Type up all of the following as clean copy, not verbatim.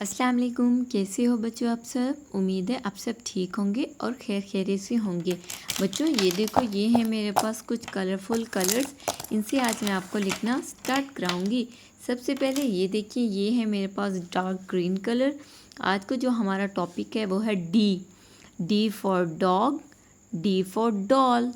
अस्सलाम वालेकुम। कैसे हो बच्चों आप सब? उम्मीद है आप सब ठीक होंगे और खैर खैरियत से होंगे। बच्चों ये देखो, ये है मेरे पास कुछ कलरफुल कलर्स। इनसे आज मैं आपको लिखना स्टार्ट कराऊंगी। सबसे पहले ये देखिए, ये है मेरे पास डार्क ग्रीन कलर। आज का जो हमारा टॉपिक है वो है D. D for dog, D for doll,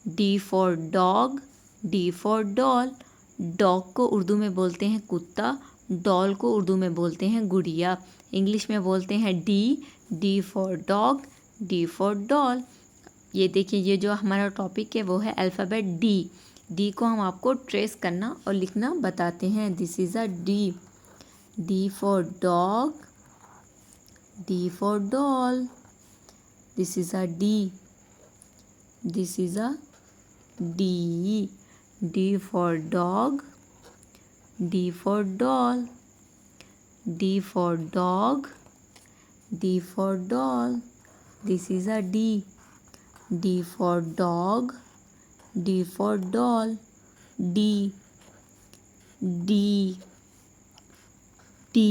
D for dog, D for doll. Dog को उर्दू में बोलते हैं कुत्ता, डॉल को उर्दू में बोलते हैं गुड़िया। इंग्लिश में बोलते हैं D. D for dog, D for doll. ये देखिए, ये जो हमारा टॉपिक है वो है अल्फ़ाबेट डी। डी को हम आपको ट्रेस करना और लिखना बताते हैं। This is a D. D for dog, D for doll. This is a D. This is a D. D for dog, D for doll, D for dog, D for doll. This is a D. D for dog, D for doll, D, D, D,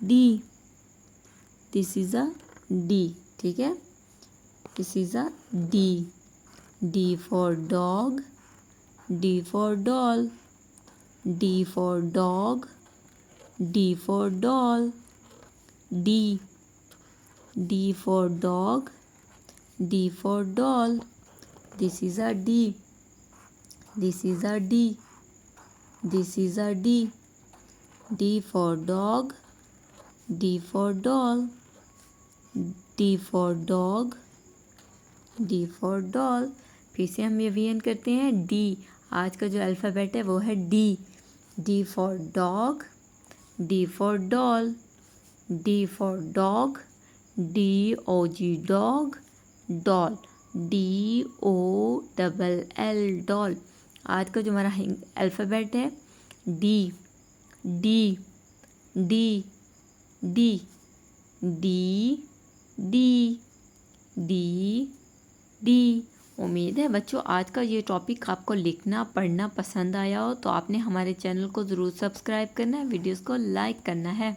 D. This is a D. ठीक है? This is a D. D for dog, D for doll, D for dog, D for doll, D, D for dog, D for doll. This is a D. This is a D. This is a D. D for dog, D for doll, D for dog, D for doll. फिर से हम revision करते हैं। D, आज का जो alphabet है वो है D। D for dog, D for doll, D for dog, D-O-G dog, doll, D-O-double-L doll। आज का जो हमारा अल्फ़ाबेट है D, D, D, D, D, D, D, D। उम्मीद है बच्चों आज का ये टॉपिक आपको लिखना पढ़ना पसंद आया हो, तो आपने हमारे चैनल को ज़रूर सब्सक्राइब करना है, वीडियोस को लाइक करना है।